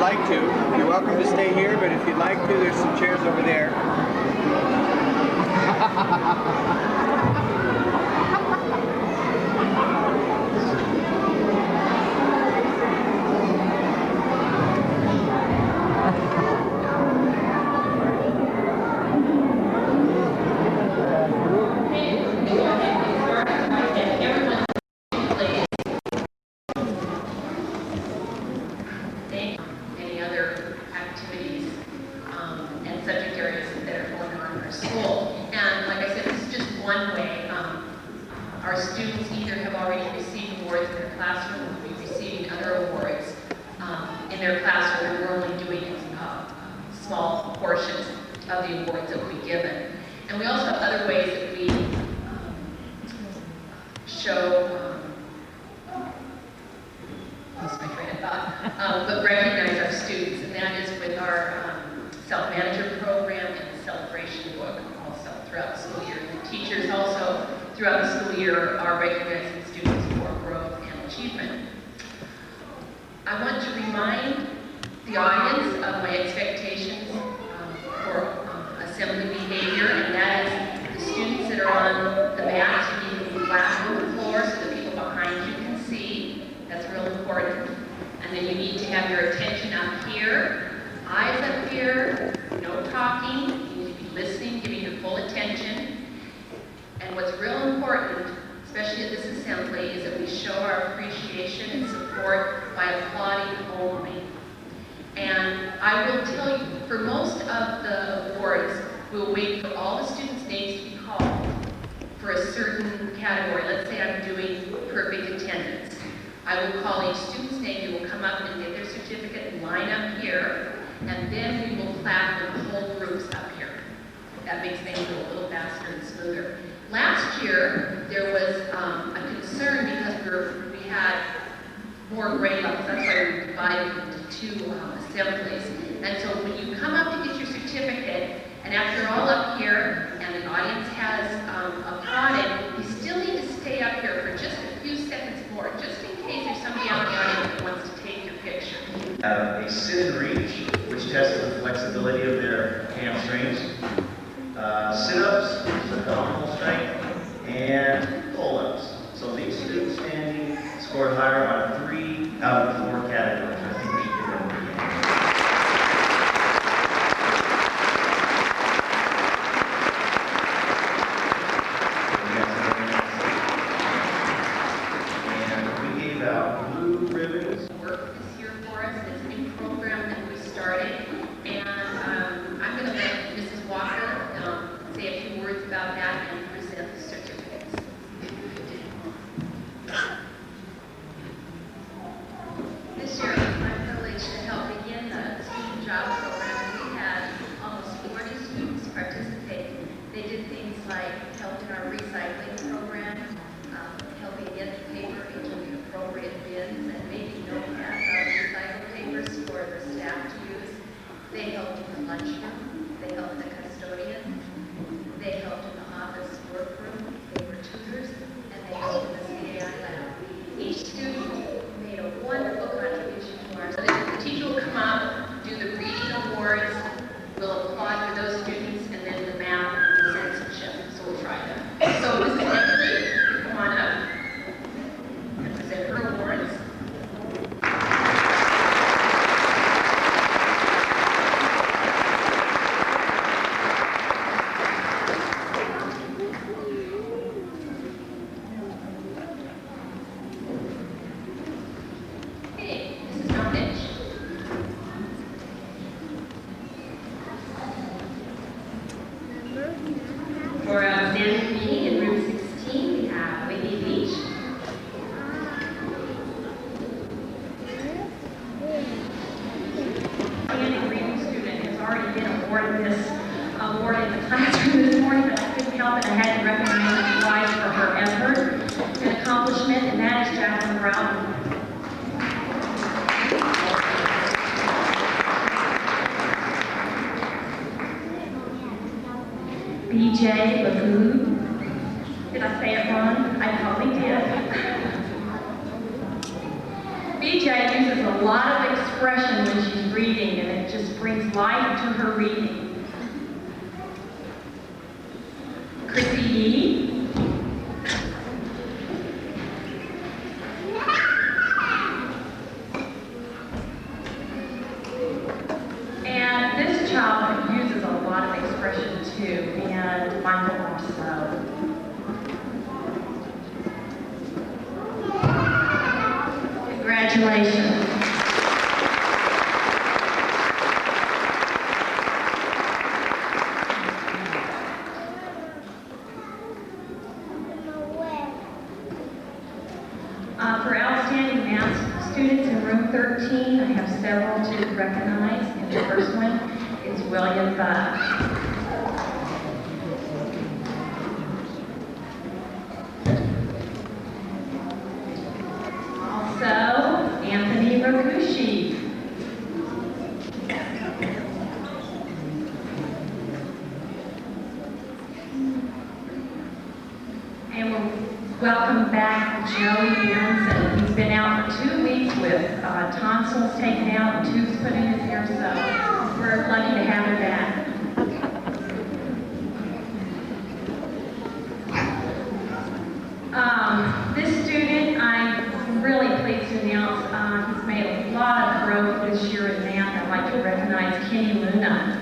like to. You're welcome to stay here, but if you'd like to, there's some chairs over there. Any other activities and subject areas that are going on in our school. And like I said, this is just one way. Our students either have already received awards in their classroom or will be receiving other awards in their classroom, and we're only doing small portions of the awards that will be given. And we also have other ways that we show, lost my train of thought, but recognize our students, and that is with our self-manager program and the celebration book also throughout the school year. And the teachers also throughout the school year are recognizing students for growth and achievement. I want to remind the audience of my expectations for assembly behavior, and that is the students that are on the mats, you need to be flat on the floor so the people behind you can see. That's real important. And then you need to have your attention up here, eyes up here, no talking, you need to be listening, giving your full attention. And what's real important, especially at this assembly, is that we show our appreciation and support by applauding only. And I will tell you, for most of the awards, we'll wait for all the students' names to be called for a certain category. Let's say I'm doing perfect attendance. I will call each student's name, they will come up and get their certificate and line up here, and then we will clap when the whole group's up here. That makes things go a little faster and smoother. Last year, there was a concern because we had more grade levels. That's why we divided into two assemblies. And so when you come up to get your certificate, and after you're all up here, and the audience has applauded, you still need to stay up here for just a few seconds more, just in case there's somebody out in the audience that wants to take your picture. A sit and reach, which tests the flexibility of their hamstrings. Sit-ups, abdominal strength, and pull-ups. So these students standing scored higher on 3 out of 4 categories. I think we should give them a hand. And we gave out blue ribbons. Work this year for us. It's a new program that we started. And I'm going to let Mrs. Walker say a few words about that and present the certificates. This year, it was my privilege to help begin the student job program. We had almost 40 students participate. They did things like helped in our recycling program, helping get the paper into the appropriate bins, and maybe notepads on recycled papers for the staff to use. They helped in the lunchroom. They helped the custodian. They helped in the office workroom. They were tutors, and they helped in the CAI lab. Each student made a wonderful contribution to our. The teacher will come up, do the reading awards, we'll applaud for those students, and then the math and the censorship. So we'll try that. So Mrs. Emily, you come on up and present her awards. Okay, Mrs. Domnich. For outstanding reading in room 16, we have Whitney Beach. Outstanding reading student has already been awarded this award in the classroom this morning, but I couldn't help it. I had to recognize the wife for her effort and accomplishment, and that is Jacqueline Brown. BJ Lagoon. Did I say it wrong? I probably did. BJ uses a lot of expression when she's reading. life to her reading. Chrissy Yee. And this child uses a lot of expression too, and Michael also. Congratulations. For outstanding math students in room 13, I have several to recognize. And the first one is William Buck. Also, Anthony Rakushi. And we'll welcome back Joey Benson. He's been out for 2 weeks with tonsils taken out and tubes put in his ear, so we're lucky to have him back. This student, I'm really pleased to announce he's made a lot of growth this year in math. I'd like to recognize Kenny Luna.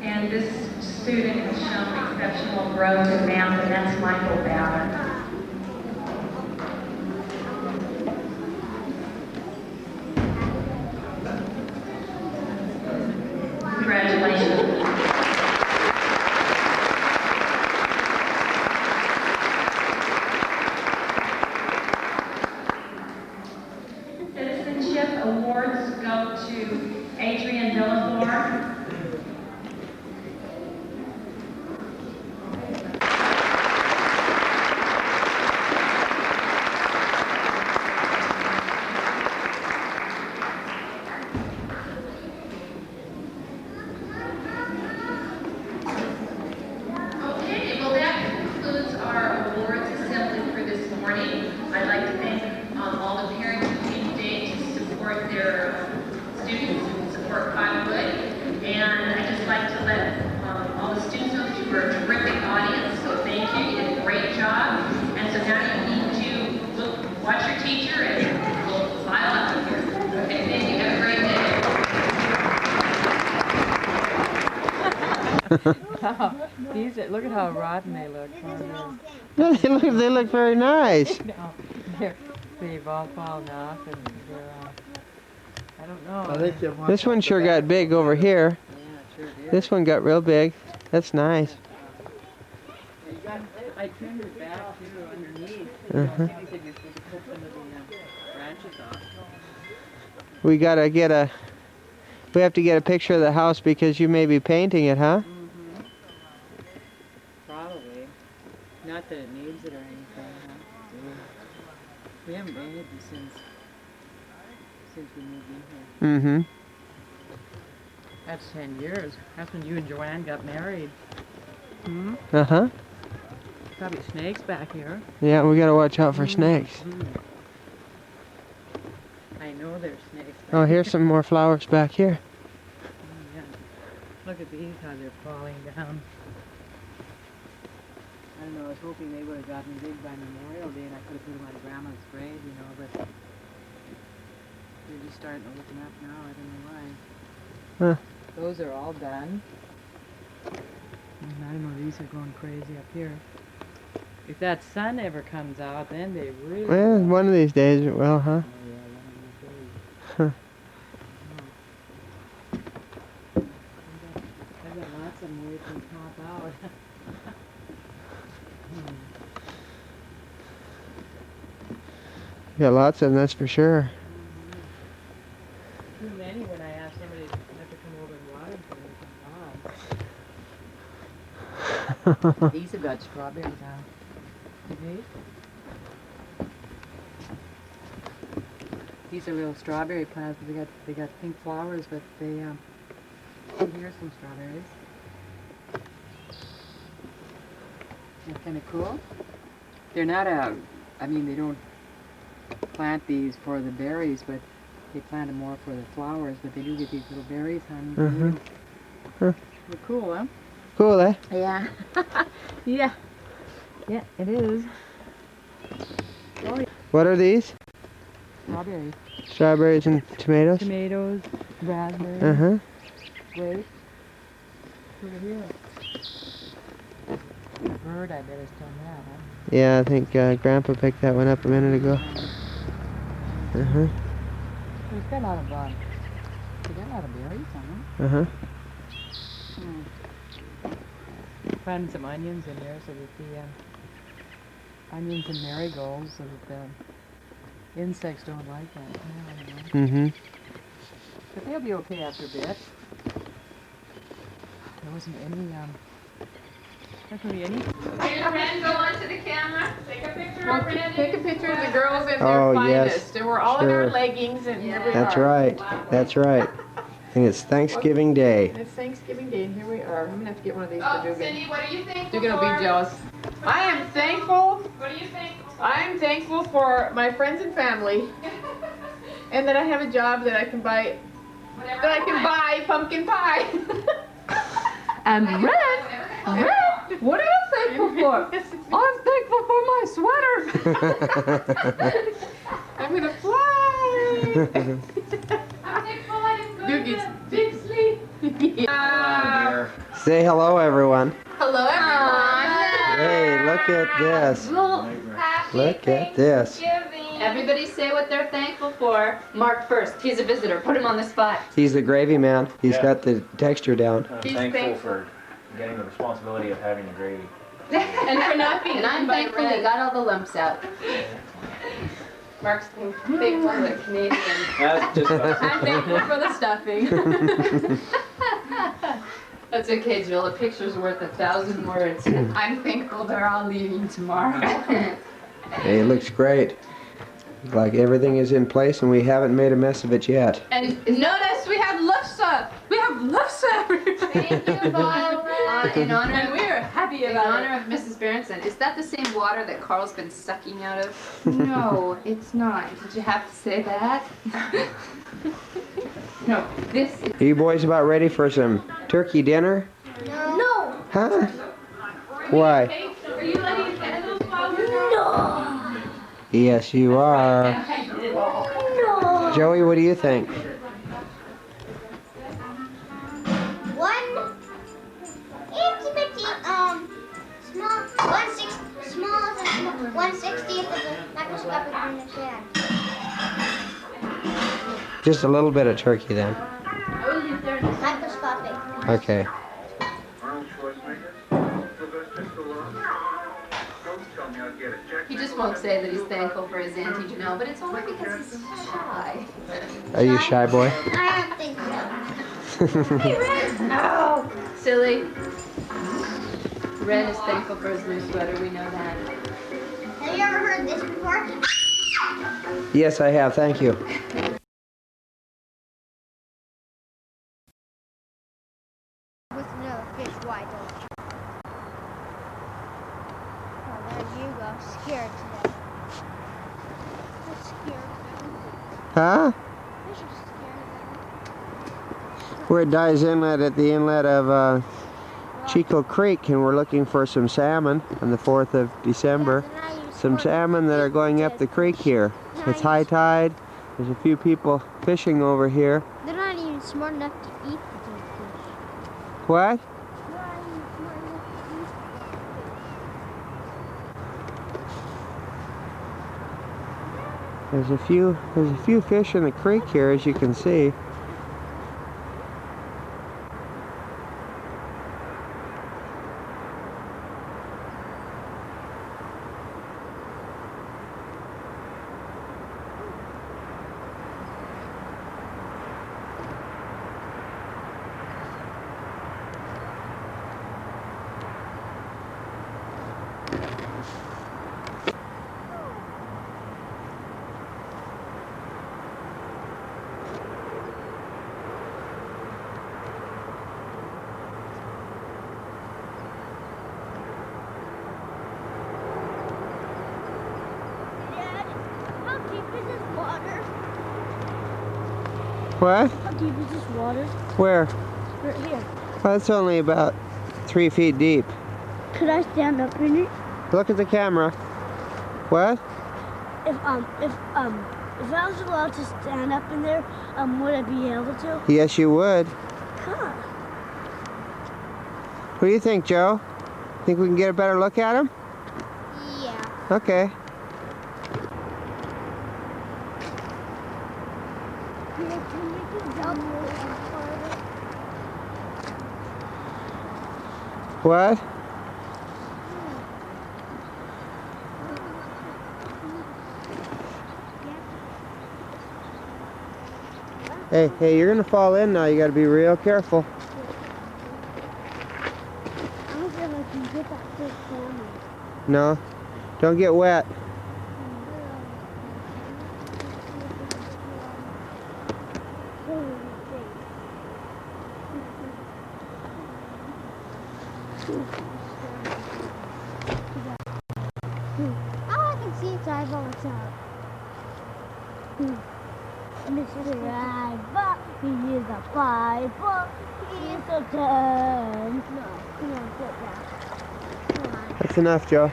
And this student has shown exceptional growth in math, and that's Michael Ballard. Congratulations. Citizenship awards go to Adrian Villaflor. Okay, well that concludes our awards assembly for this morning. I'd like to thank all the parents who came today to support their students and support Cottonwood. And I'd just like to let all the students know that you were a terrific audience, so thank you. You did a great job. And so now you need to watch your teacher and we'll file up with here. Okay, thank you. Have a great day. Look at how rotten they look. Oh, They look very nice. no. They've all fallen off and they're, I don't know. I think they want This one sure got big over here. Yeah, it sure did. This one got real big. That's nice. I trimmed it back too underneath. Uh-huh. You said you're supposed to cut some of the branches off. We gotta get a. We have to get a picture of the house because you may be painting it, huh? Mm-hmm. Probably. Not that it needs it or anything, huh? We haven't painted it since we moved in here. Mm-hmm. That's 10 years. That's when you and Joanne got married. Hmm? Uh-huh. Probably snakes back here. Yeah, we gotta watch out for snakes. Mhm. I know there's snakes. Oh, here's some more flowers back here. Oh, yeah. Look at these, how they're falling down. I don't know, I was hoping they would have gotten big by Memorial Day and I could have put them on Grandma's grave, you know, but they're just starting to open up now, I don't know why. Huh. Those are all done. And I don't know, these are going crazy up here. If that sun ever comes out, then they really... Well, one of these days it will, huh? Oh, yeah, one of these days. Huh. I've got lots of them where you can pop out. Got lots of them, that's for sure. Too many when I asked somebody to have to come over and water them. These have got strawberries on. See? These are little strawberry plants. They got pink flowers, but they here's some strawberries. Isn't that kind of cool? They're not I mean, they don't plant these for the berries, but they plant them more for the flowers, but they do get these little berries, honey. Mhm. Huh. They're cool, huh? Cool, eh? Yeah. Yeah. Yeah, it is. What are these? Strawberries. Strawberries and tomatoes? Tomatoes, raspberries, Uh-huh. grapes. Over here. A bird, I bet, is still that, huh? Yeah, I think Grandpa picked that one up a minute ago. Uh-huh. It's got a lot of, they got a lot of berries on them. Uh-huh. Planted some onions in there so that the onions and marigolds so that the insects don't like that. Yeah, I don't know. Mm-hmm. But they'll be okay after a bit. There wasn't any, there couldn't be any. Ren, go onto the camera. Take a picture of Ren. Take a picture of the girls in Oh, their yes. finest. And we're all in Sure. our leggings and here we That's are. right. That's right. And it's Thanksgiving Day. And it's Thanksgiving Day and here we are. I'm gonna have to get one of these for Oh, Dugan. Cindy, what are you thankful Dugan will for? be jealous. I am thankful. What are you thankful for? I am thankful for my friends and family. And that I have a job that I can buy, Whatever that I you can want. buy pumpkin pie. And Red, what are you thankful for? I'm thankful for my sweater. I'm gonna fly. I'm thankful I didn't go Doogie's to big sleep. Say hello, everyone. Hello everyone. Hey, look at this. Look at this. Everybody say what they're thankful for. Mark first. He's a visitor. Put him on the spot. He's the gravy man. He's Yeah. got the texture down. I'm He's thankful thankful. for getting the responsibility of having the gravy. And for not being. And I'm thankful he got all the lumps out. Mark's thankful that Canadian. That's just I'm thankful for the stuffing. That's okay, Jill. A picture's worth 1,000 words. I'm thankful they're all leaving tomorrow. Hey, it looks great. Like everything is in place and we haven't made a mess of it yet. And notice we have lufsa. We have lufsa. Thank you, Bob. In honor, And we are happy in about honor of Mrs. Berenson. Is that the same water that Carl's been sucking out of? No, it's not. Did you have to say that? No, this is. Are you boys about ready for some turkey dinner? No. Huh? Why? Are you letting candles fall? Yes, you are. Joey, what do you think? One itty bitty, small, 1/60th of a microscopic unit hand. Just a little bit of turkey then. Microscopic. Okay. He just won't say that he's thankful for his Auntie Janelle, but it's only because he's shy. Are you a shy boy? I don't think so. No! Silly. Ren is thankful for his new sweater, we know that. Have you ever heard this before? Yes, I have. Thank you. With another fish, why don't you? Oh, there you go. Scared to death. I'm scared. Huh? Fish are scared. We're at Dye's Inlet at the inlet of Chico Creek, and we're looking for some salmon on the 4th of December. Some salmon that are going up the creek here. It's high tide. There's a few people fishing over here. They're not even smart enough to eat the fish. What? They're not even smart enough to eat There's a few fish in the creek here, as you can see. is this water? What? How deep is this water? Where? Right here. Well, it's only about 3 feet deep. Could I stand up in it? Look at the camera. What? If I was allowed to stand up in there, would I be able to? Yes, you would. Huh. What do you think, Joe? Think we can get a better look at him? Yeah. Okay. What? Hey, you're gonna fall in now. You gotta be real careful. I don't feel like I can get that big camera. No, don't get wet. I can see its eyeballs out. Mr. Driver, he is a Bible, he is a gun. No, come on, get that. Come on. That's enough, Joe.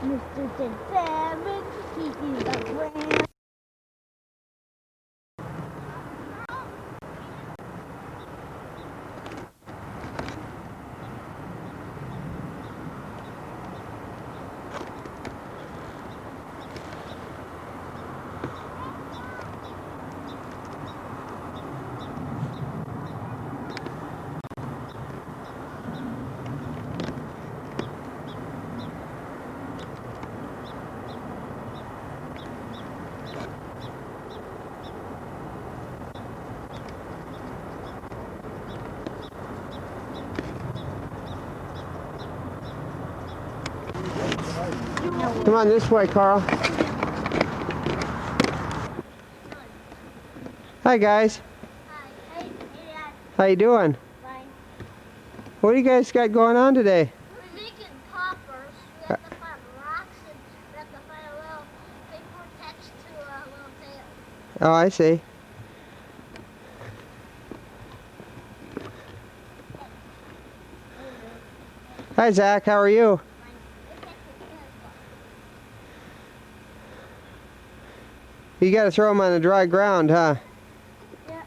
Mr. Dead he is a brand. Come on this way, Carl. Hi, guys. Hi. Hey, Dad. How you doing? Fine. What do you guys got going on today? We're making poppers. We have to find rocks and we have to find a little paper attached to a little tail. Oh, I see. Hi, Zach. How are you? You got to throw them on the dry ground, huh? Yeah.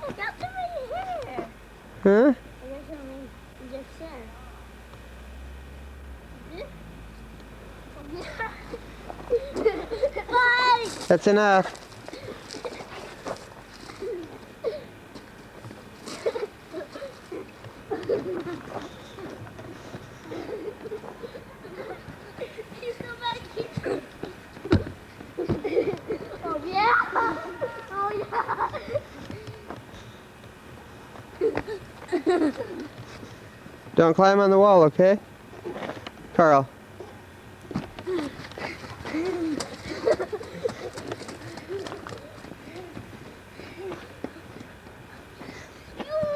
I got some right here. Huh? I got some just there. Bye. That's enough. Oh yeah! Oh yeah! Don't climb on the wall, okay? Carl. You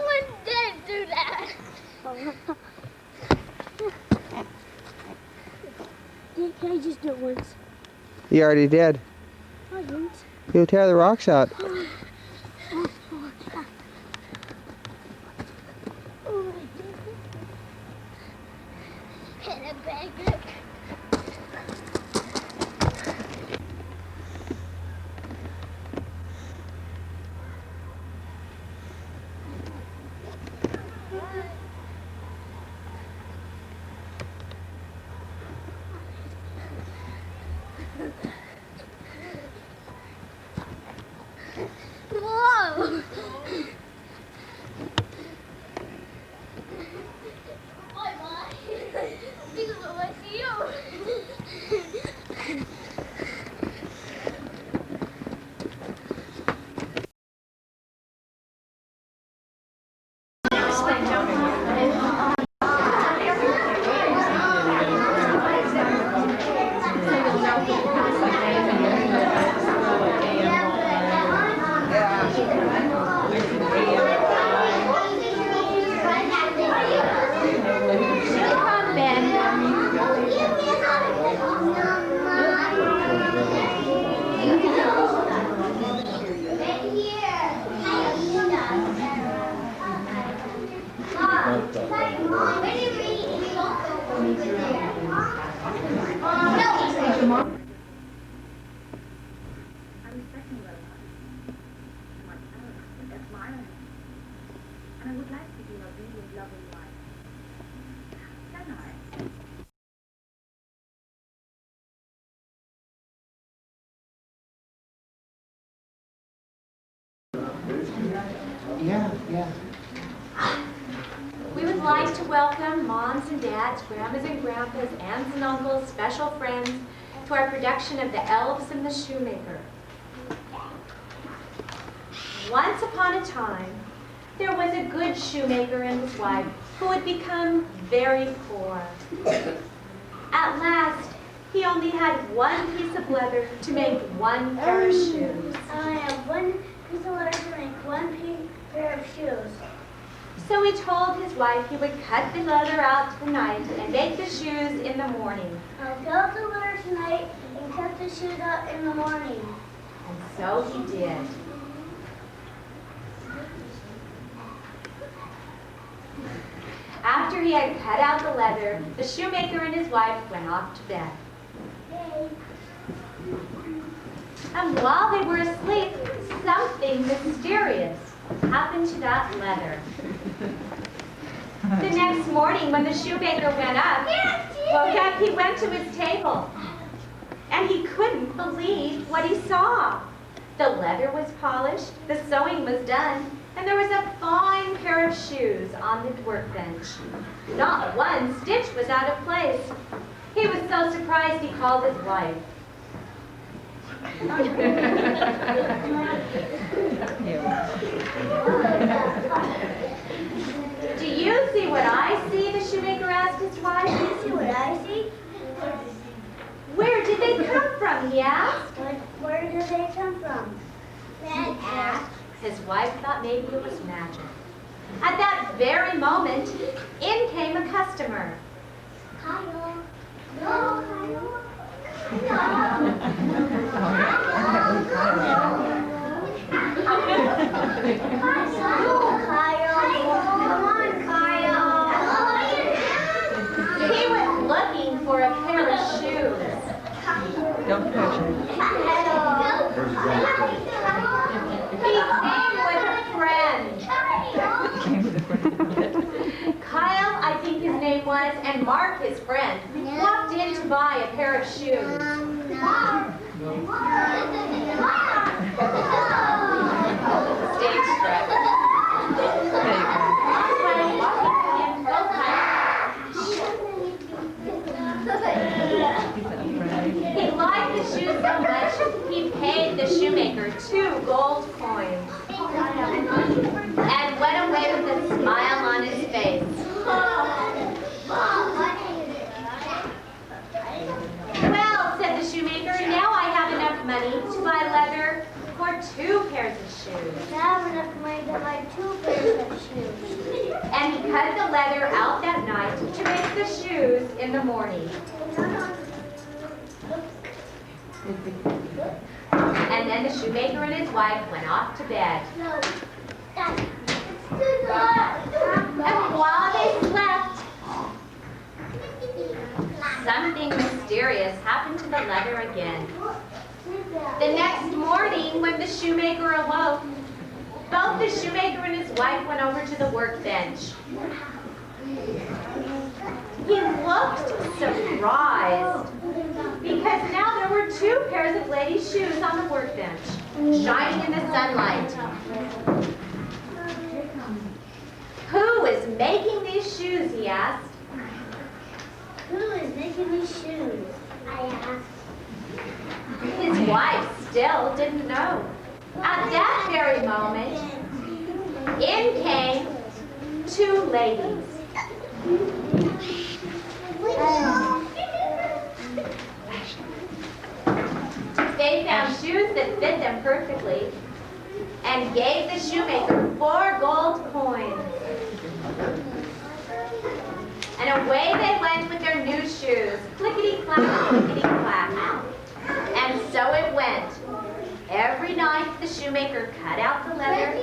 wouldn't dare do that! Can I just do it once? You already did. I didn't. You'll tear the rocks out. Hit a bag it. loving life. That's all right. We would like to welcome moms and dads, grandmas and grandpas, aunts and uncles, special friends to our production of The Elves and the Shoemaker. Once upon a time, there was a good shoemaker and his wife who had become very poor. At last, he only had one piece of leather to make one pair of shoes. I have one piece of leather to make one pair of shoes. So he told his wife he would cut the leather out tonight and make the shoes in the morning. I'll cut the leather tonight and cut the shoes out in the morning. And so he did. After he had cut out the leather, the shoemaker and his wife went off to bed. Hey. And while they were asleep, something mysterious happened to that leather. The next morning, when the shoemaker woke up, he went to his table. And he couldn't believe what he saw. The leather was polished, the sewing was done, and there was a fine pair of shoes on the workbench. Not one stitch was out of place. He was so surprised he called his wife. Do you see what I see? The shoemaker asked his wife. Do you see what I see? Where did they come from? He asked. Where did they come from? He asked. His wife thought maybe it was magic. At that very moment, in came a customer. Kyle. No, Kyle. Come on, Kyle. He was looking for a pair of shoes. Don't touch it. He came with a friend. Kyle, I think his name was, and Mark, his friend, walked in to buy a pair of shoes. Stage struck. He liked the shoes so much, he paid the shoemaker 2 gold coins and went away with a smile on his face. Well, said the shoemaker, now I have enough money to buy leather for 2 pairs of shoes. I have enough money to buy 2 pairs of shoes. And he cut the leather out that night to make the shoes in the morning. And then the shoemaker and his wife went off to bed. And while they slept, something mysterious happened to the leather again. The next morning, when the shoemaker awoke, both the shoemaker and his wife went over to the workbench. He looked surprised because now there were 2 pairs of ladies' shoes on the workbench, shining in the sunlight. Who is making these shoes, he asked. Who is making these shoes? I asked. His wife still didn't know. At that very moment, in came 2 ladies. They found shoes that fit them perfectly and gave the shoemaker 4 gold coins. And away they went with their new shoes, clickety-clack, clickety-clack. And so it went. Every night the shoemaker cut out the leather,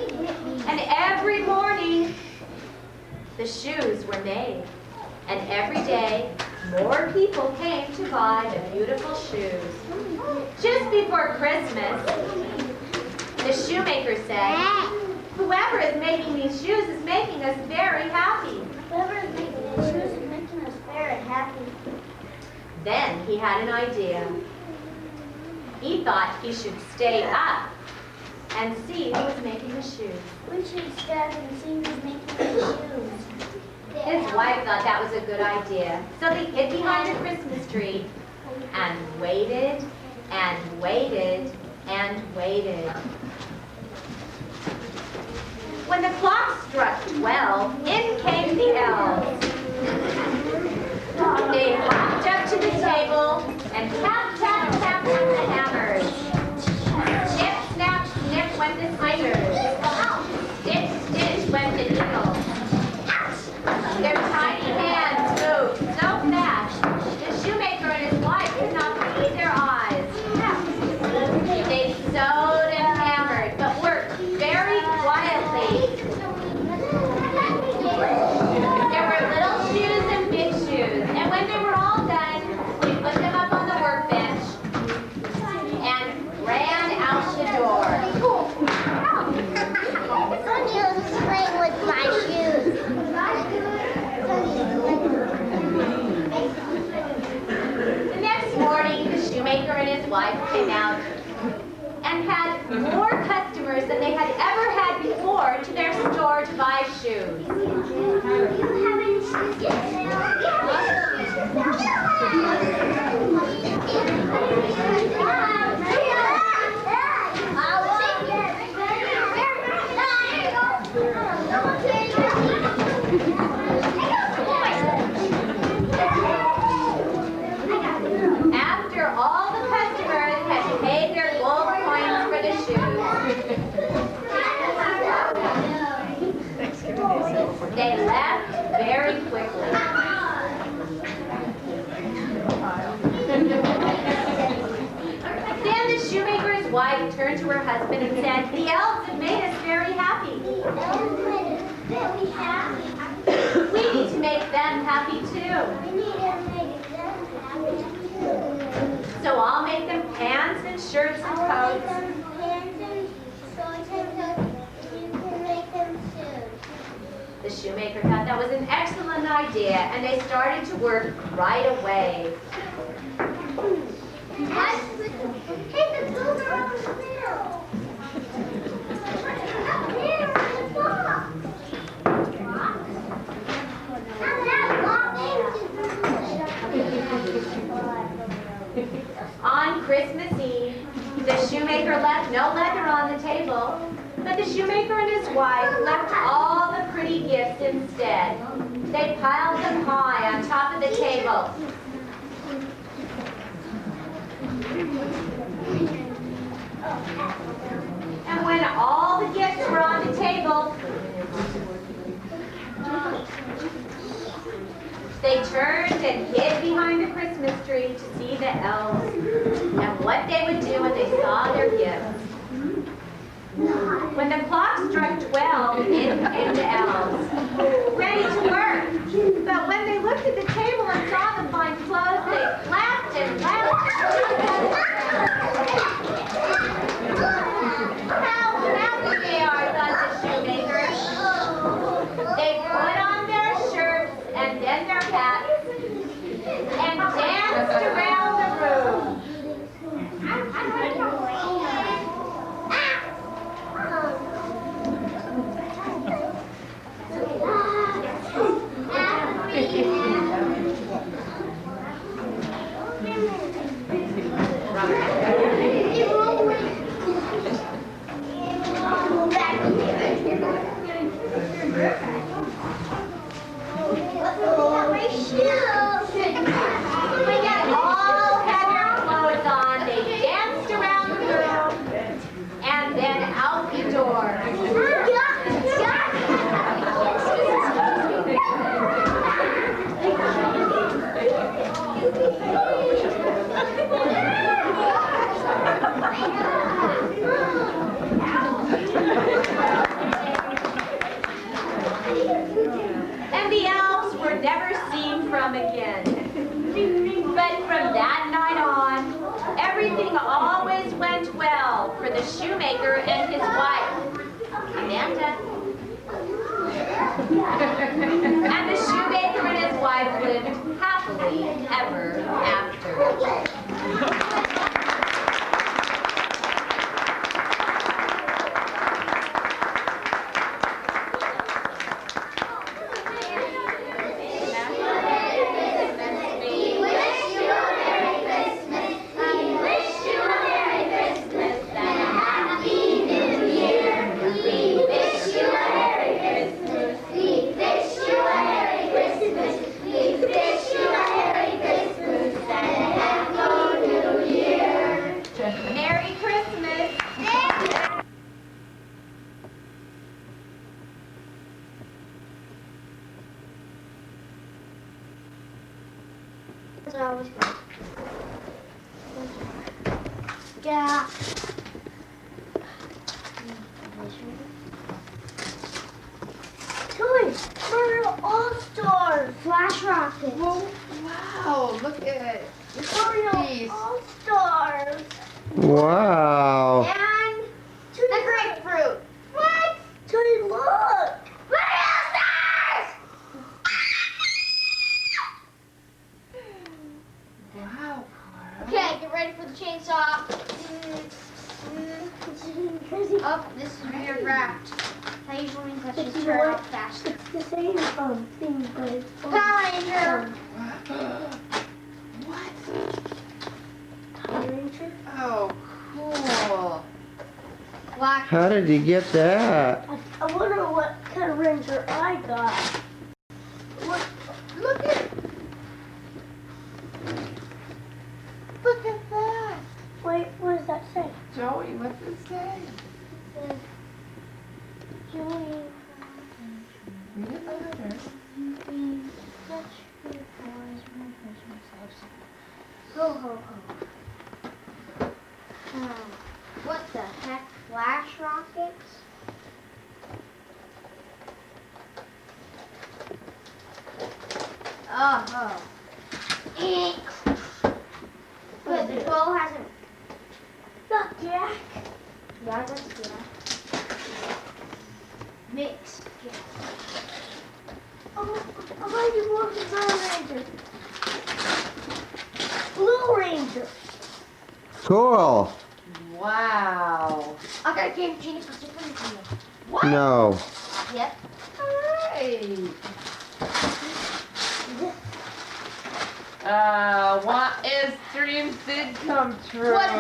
and every morning the shoes were made. And every day more people came to buy the beautiful shoes. Just before Christmas, the shoemaker said, Whoever is making these shoes is making us very happy. Whoever is making these shoes is making us very happy. Then he had an idea. He thought he should stay up and see who was making the shoes. We should step and see who's making the shoes. His wife thought that was a good idea. So they hid behind the Christmas tree and waited and waited and waited. When the clock struck 12, in came the elves. They hopped up to the table and tap, tap, tap with the hammers. Snip, snap, snip went the scissors. Stitch, stitch went the needle. Their tiny hands moved so fast, the shoemaker and his wife could not believe their eyes. They sewed and hammered, but worked very quietly. There were little shoes and big shoes, and when they were all done, they put them up on the workbench and ran out the door. Sonya's playing with my shoes. The next morning, the shoemaker and his wife came out and had more customers than they had ever had before to their store to buy shoes. Do you have any shoes for After all the customers had paid their gold coins for the shoes, they left very quickly. Then the shoemaker's wife turned to her husband and said, "The elves have made us very happy. We need to make them happy too. So I'll make them pants and shirts and coats." The shoemaker thought that was an excellent idea, and they started to work right away. On Christmas Eve, the shoemaker left no leather on the table, but the shoemaker and his wife left all the pretty gifts instead. They piled them high on top of the table. And when all the gifts were on the table, they turned and hid behind the Christmas tree to see the elves and what they would do when they saw their gifts. When the clock struck 12, in came the elves, ready to work. But when they looked at the table and saw the fine clothes, they laughed and laughed. How happy they are, thought the shoemaker. They put on their shirts and then their hats and danced around the room. When they all had their clothes on, they danced around the room and then out the door. And the elves were never seen from again. But from that night on, everything always went well for the shoemaker and his wife. And then Santa. And the shoemaker and his wife lived happily ever after. Merry Christmas! Yeah. Toys, Mario All-Stars, Flash Rocket. Wow, look at it. Mario All-Stars. Wow. And the grapefruit. What? Toy, look. Mario Stars! Wow. Okay, get ready for the chainsaw. Oh, this is weird wrapped. I usually means that should turn off faster. It's the same thing, but it's Power Ranger! Power Ranger. Oh, cool. Black. How did you get that? I wonder what kind of Ranger I got. Look at that. Wait, what does that say? Joey, what's it say? It says, Joey, Read it louder. such good boys, Merry Christmas, ho, ho, ho. What the heck? Flash rockets? Oh. Good, the bow hasn't. Look, Jack. Yeah, that's Jack. Mix. Oh, I like you more than Power Ranger. Blue Ranger. Cool. Wow. I got a game genie for Super Nintendo. No. Yep. Hey. What is dreams did come true? What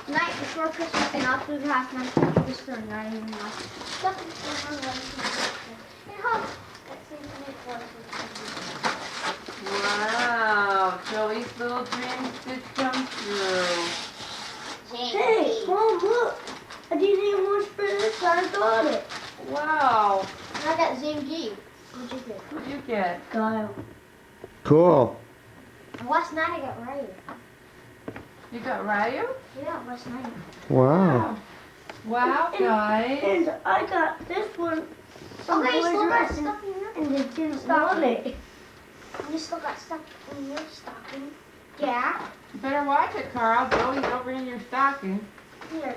night before Christmas and all through the house, and I'm thinking this story, not even watch. Stuff is so hard, and hope that seems to make voices. Wow, Joey's little dreams did come true. Hey, Mom, look. I didn't even watch for this, I got it. Wow. And I got Zingy. What'd you get? What'd you get? Kyle. Cool. And last night I got Ryu. You got Ryu? Yeah, last night. Wow. Wow, guys. And I got this one from Okay, you still got Boys R Us, stuff in your and they didn't stocking. want it. And you still got stuff in your stocking. Yeah. You better watch it, Carl. Joey's over in your stocking. Here.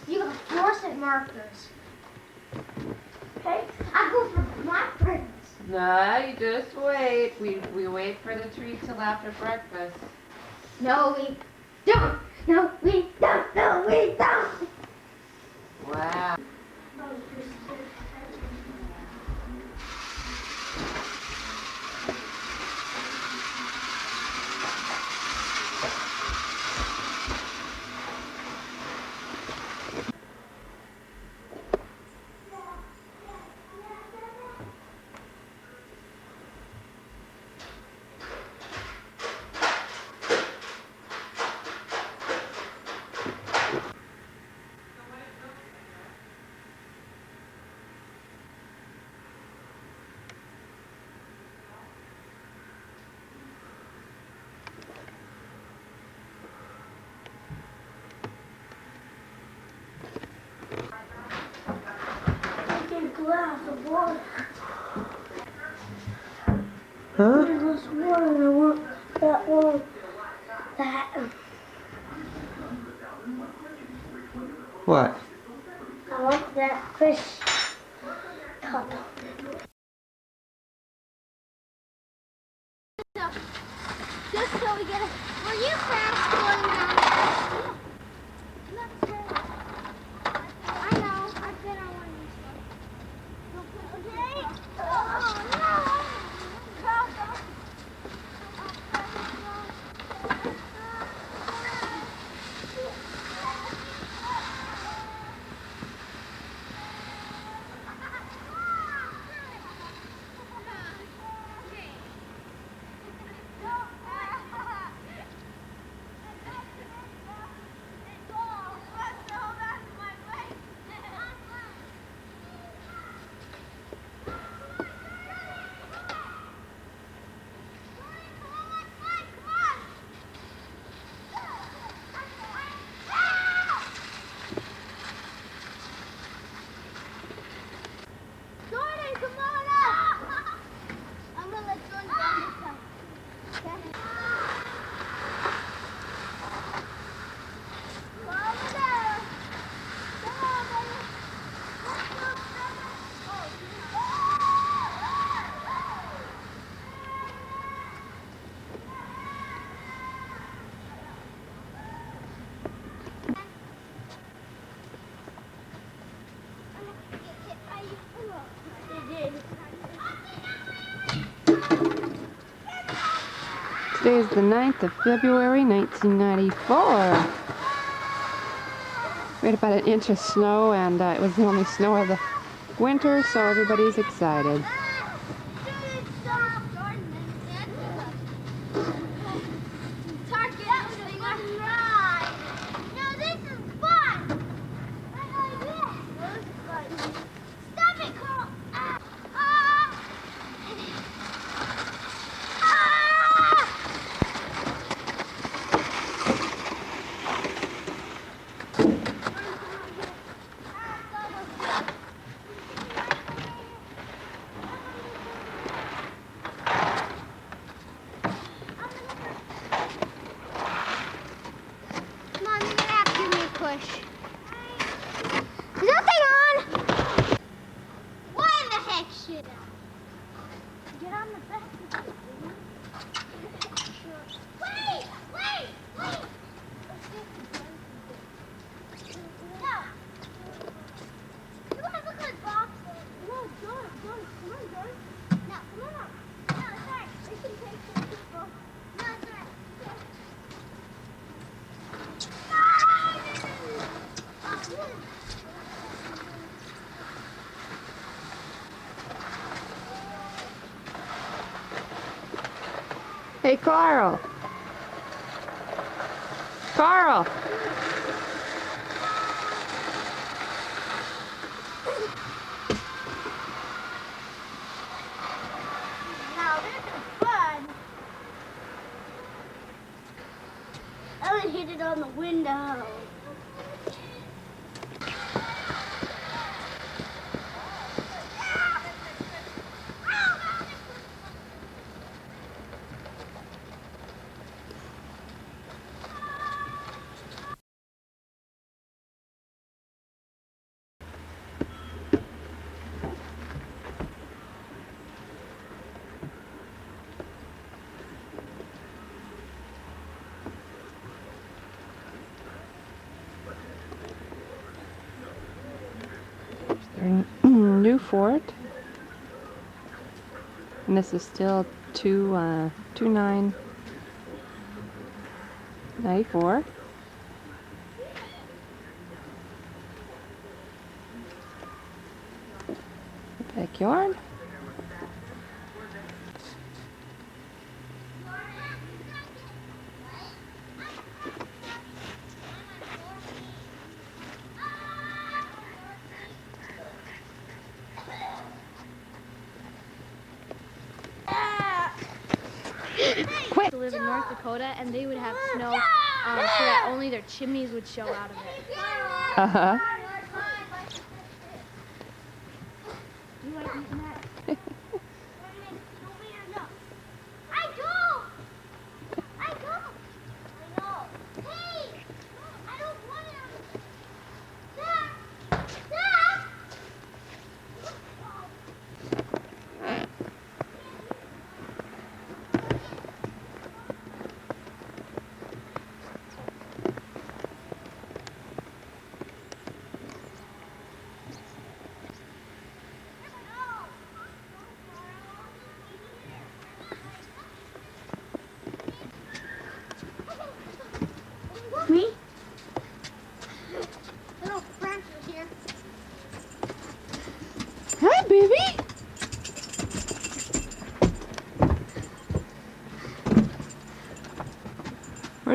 You got fluorescent markers. Okay? I go for my friends. No, you just wait. We wait for the treat till after breakfast. No, we don't. No, we don't. No, we don't. Wow. Take a glass of water. Huh? There's this water, and I want that one. What? I want that fish top. Just so we get it. Were you fast going around? I know. I've been on one of these. Okay. Oh no. Today is the 9th of February, 1994. We had about an inch of snow, and it was the only snow of the winter, so everybody's excited. Hey, Carl. Carl. Now this is fun. I would hit it on the window. New fort, and this is still 2994. Backyard. To live in North Dakota, and they would have snow so that only their chimneys would show out of it. Uh-huh. You like eating that? Hey! I don't want him! Dad! Dad!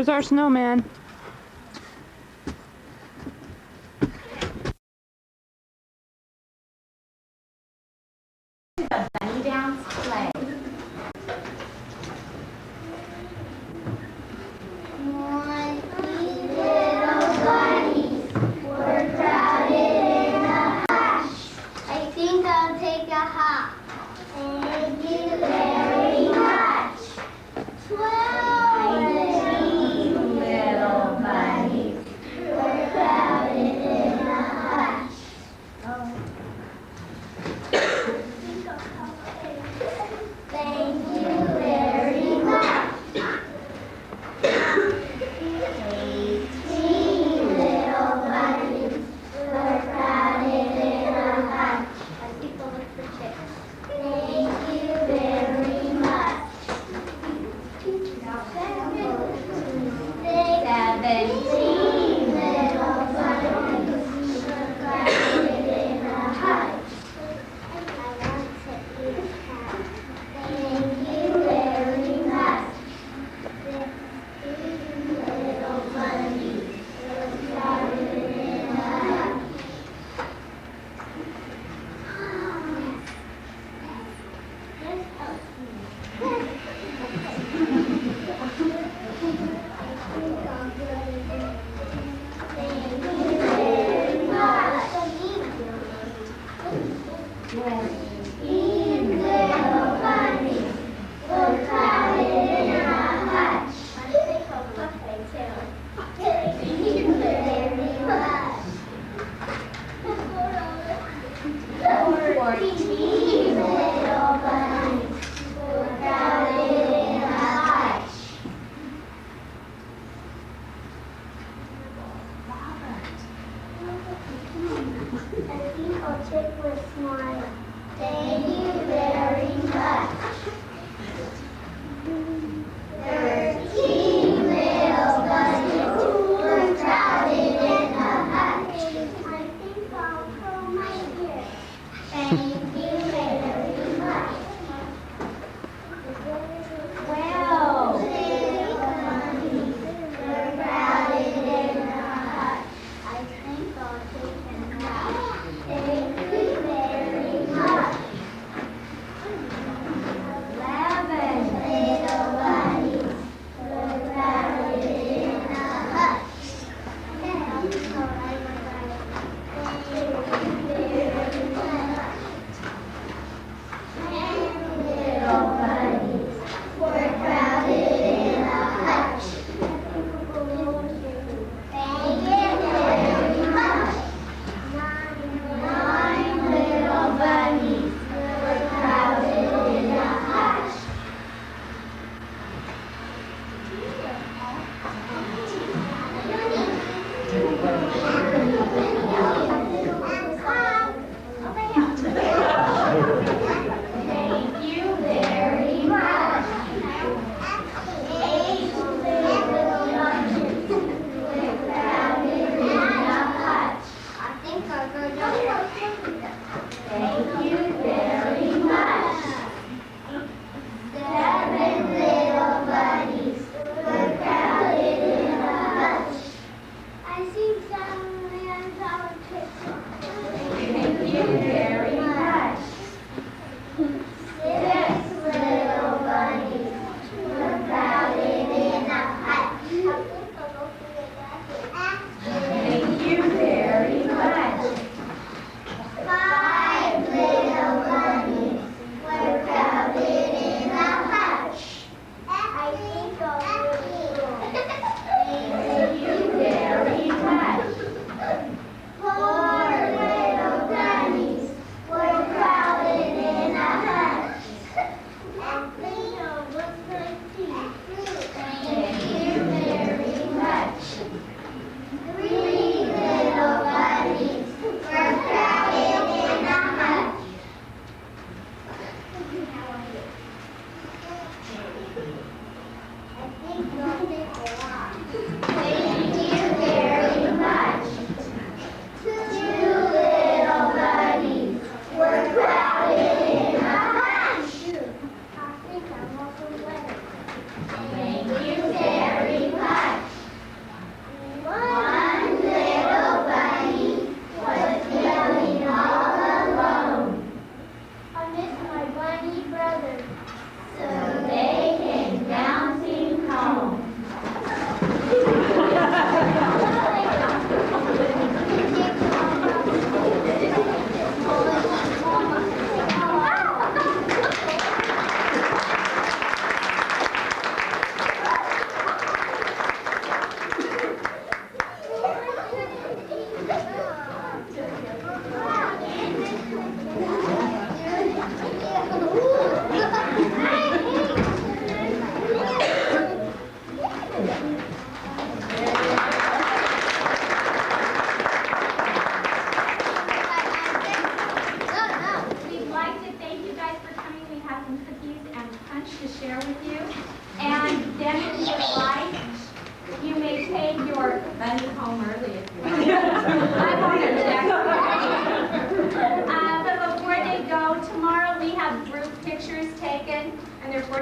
Where's our snowman? Bunny dance play. Little bunnies were crowded in a hutch. I think I'll take a hop. Thank you very much. 12 little bunnies were crowded in a hutch. Thank you very much. 18 little bunnies were crowded in a hutch. As people look for chicks. Thank you very much. 17 little bunnies were crowded in a hutch. I want to eat a cat. Thank you very much. 15 little bunnies were crowded in a hutch. This helps me. Thank you very much. 15 little bunnies were crowded in a hutch. Thank you very much. 14 little bunnies were crowded in a hutch. I think I'll check with smile. Thank you very much. 13 little bunnies were crowded in a hutch. I think I'll curl my hair. Thank you very much. 12 little bunnies were crowded in a hutch. I think I'll take a nap. Thank you very much.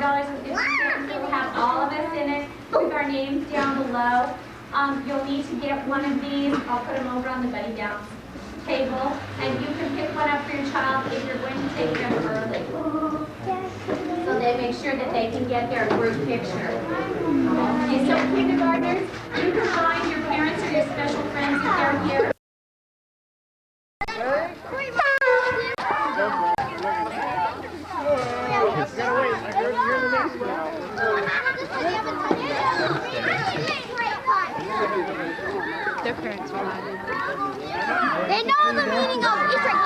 $4.50. It will have all of us in it with our names down below. You'll need to get one of these. I'll put them over on the buddy bounce table, and you can pick one up for your child if you're going to take them early. So they make sure that they can get their group picture. Okay, so kindergartners, you can find your parents or your special friends if they're here. Their parents were not. They know the meaning of Easter.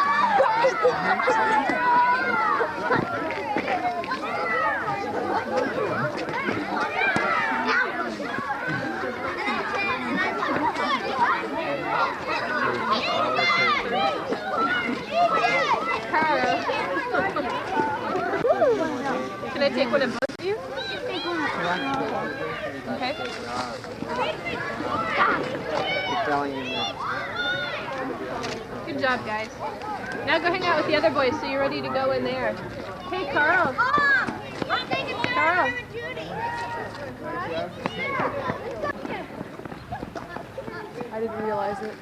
Can I take one of both of you? Okay. Good job, guys. Now go hang out with the other boys so you're ready to go in there. Hey, Carl. Carl. I didn't realize it.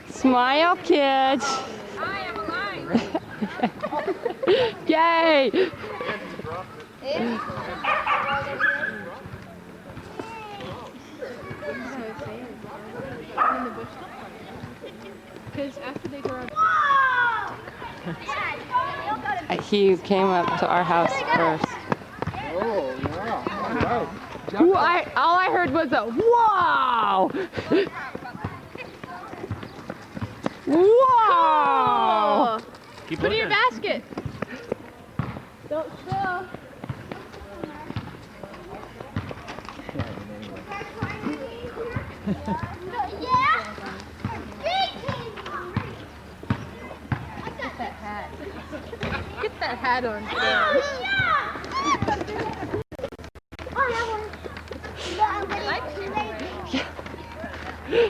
Smile, kids. I am alive. Yay! Because after they grow up. He came up to our house first. Oh, yeah. All I heard was a wow! Wow! Keep Put it in your looking. basket. Don't spill. Get that hat. Get that hat on.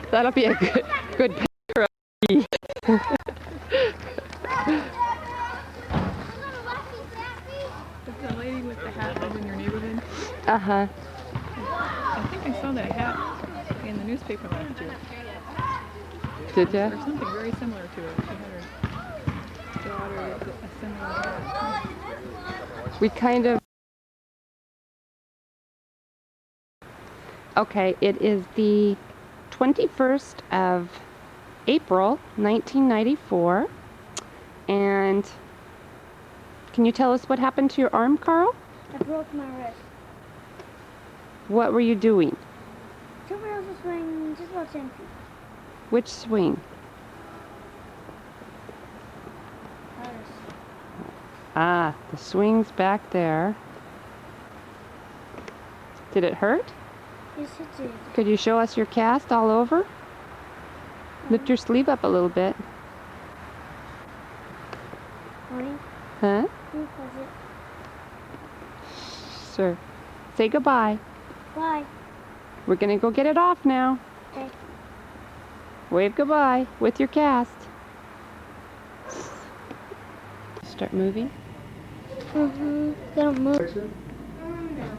That'll be a good picture of me. The lady with the hat lives in your neighborhood. Uh-huh. I think I saw that hat in the newspaper last year. Did ya? Or something very similar to it. She had her daughter with a similar hat. We kind of... Okay, it is the 21st of April, 1994. And can you tell us what happened to your arm, Carl? I broke my wrist. What were you doing? Someone else was swinging just about 10 feet. Which swing? Ah, the swing's back there. Did it hurt? Yes, it did. Could you show us your cast all over? Lift your sleeve up a little bit. Morning. Huh? Who was it? Sure. Say goodbye. Bye. We're gonna go get it off now. Okay. Wave goodbye with your cast. Start moving. Mm-hmm. They don't move.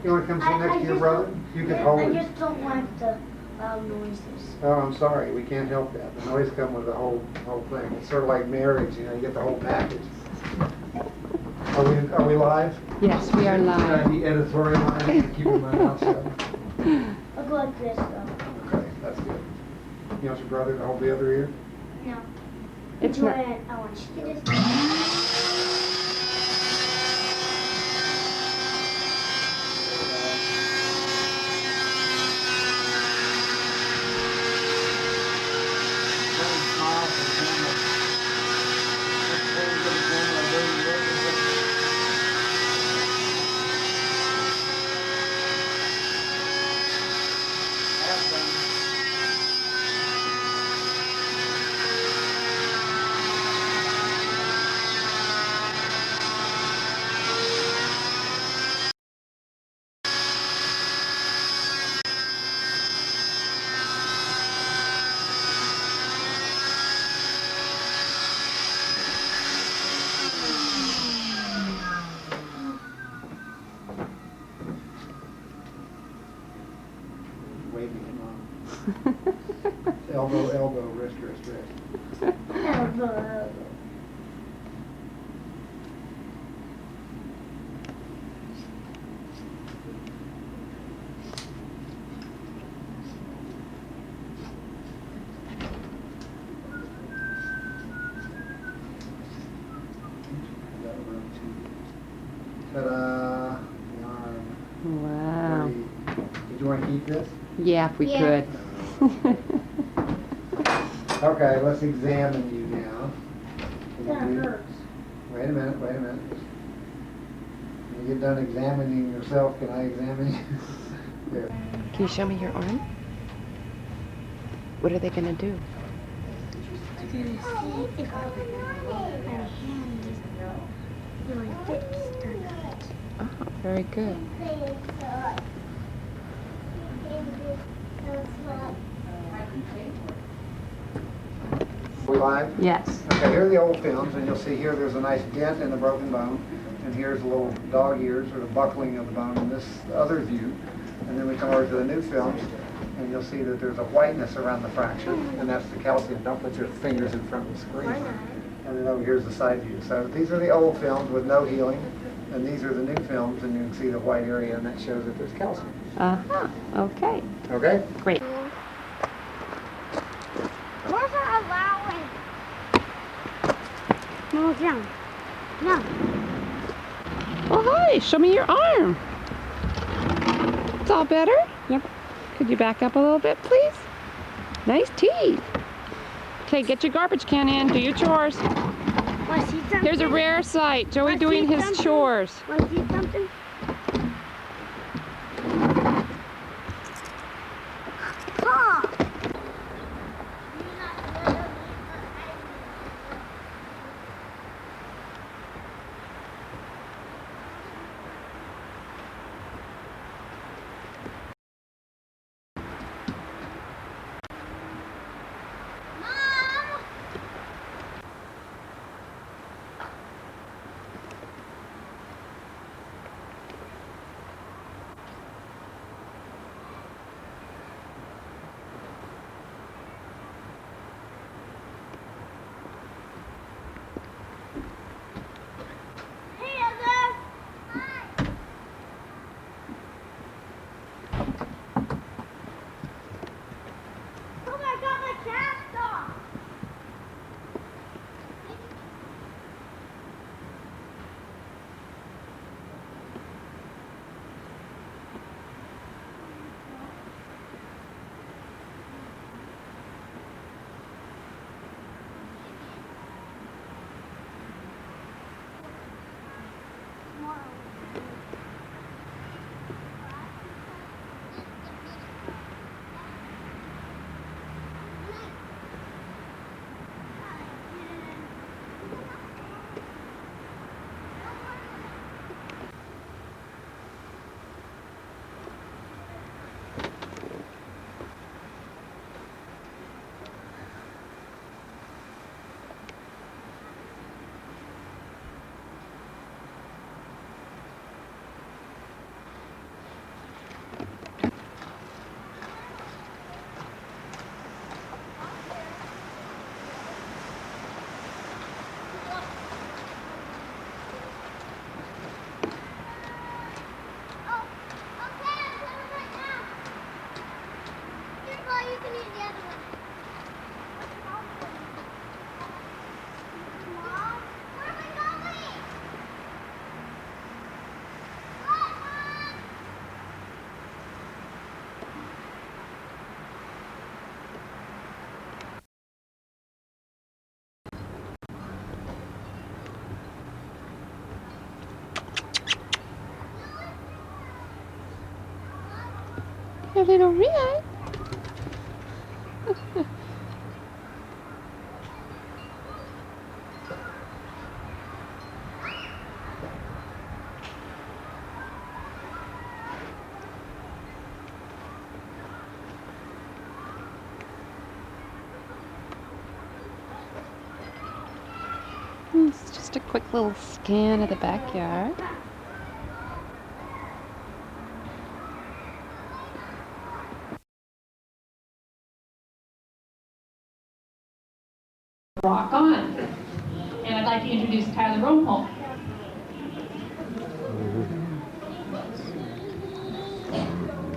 You want to come sit next to your brother? You can hold I it. just don't like the loud noises. Oh, I'm sorry, we can't help that. The noise comes with the whole thing. It's sort of like marriage, you know, you get the whole package. Are we live? Yes, we are Should live. I be editorializing, keeping my mouth shut? I'll go like this though. Okay, that's good. You want your brother to hold the other ear? No. It's not. I want you to do this. Ta-da! The arm. Wow. Did you want to keep this? Yeah, if we could. Okay, let's examine you now. That hurts. Wait a minute. When you get done examining yourself, can I examine you? Here. Can you show me your arm? What are they going to do? They're gonna see if our hand is really fixed or not. Oh, very good. We live? Yes. Okay, here are the old films, and you'll see here there's a nice dent in the broken bone, and here's a little dog ears or the buckling of the bone in this other view. And then we come over to the new films, and you'll see that there's a whiteness around the fracture, and that's the calcium. Don't put your fingers in front of the screen. And then over here's the side view. So these are the old films with no healing, and these are the new films, and you can see the white area, and that shows that there's calcium. Uh-huh. Okay. Okay? Great. What's our allowance? No, down. No. Oh, hi. Show me your arm. It's all better? Yep. Could you back up a little bit, please? Nice teeth. Okay, get your garbage can in. Do your chores. Want to see something? Here's a rare sight. Joey Want to doing see his something? chores. Want to see something? Huh. Hey, Heather. Hi. Oh, I got my cast off. A little red. It's just a quick little scan of the backyard. Rock on. And I'd like to introduce Tyler Rompel.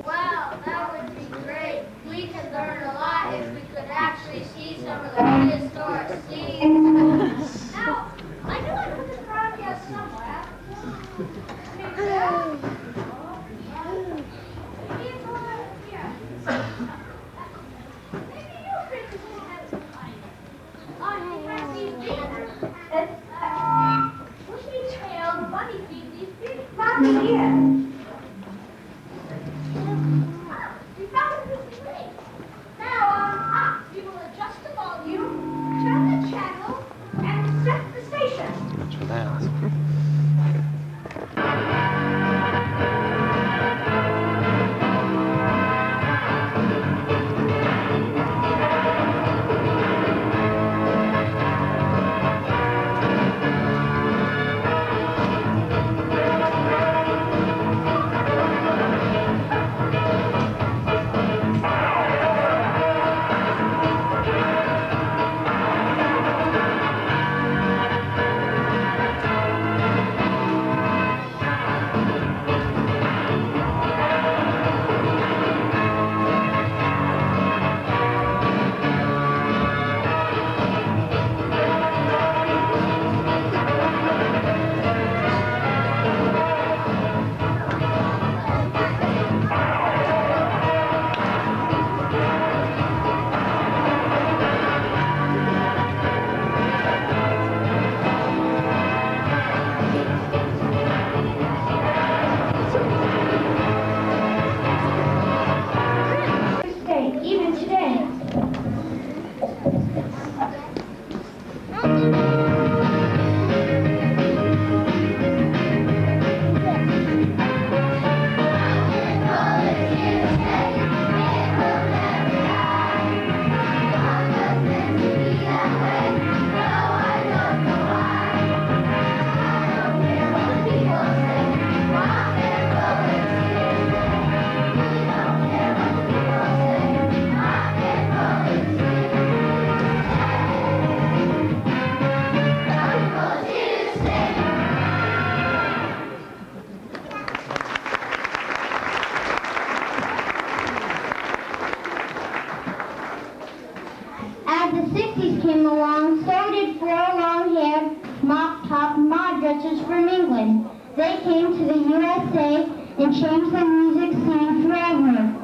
Wow, that would be great. We could learn a lot if we could actually see some of the prehistoric scenes. Now, I know I put this around here somewhere. found it here. We found it this way. Now on up, we will adjust the volume, turn the channel, and set the station. Much for that. Even today. As the 60s came along, so did four long-haired, mop-top mod dressers from England. They came to the USA and changed the music scene forever.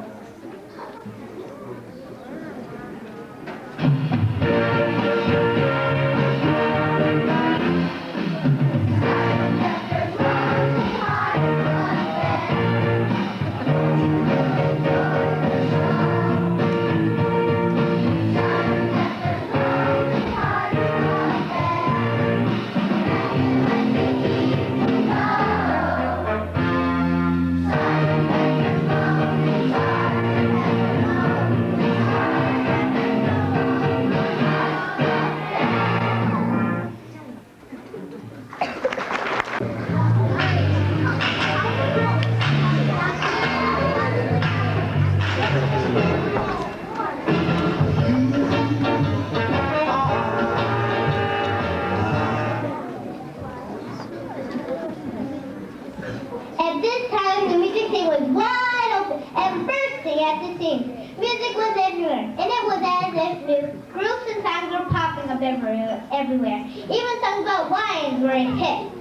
At this time, the music scene was wide open and bursting at the seams. Music was everywhere, and it was as if new groups and songs were popping up everywhere. Even songs about lions were a hit.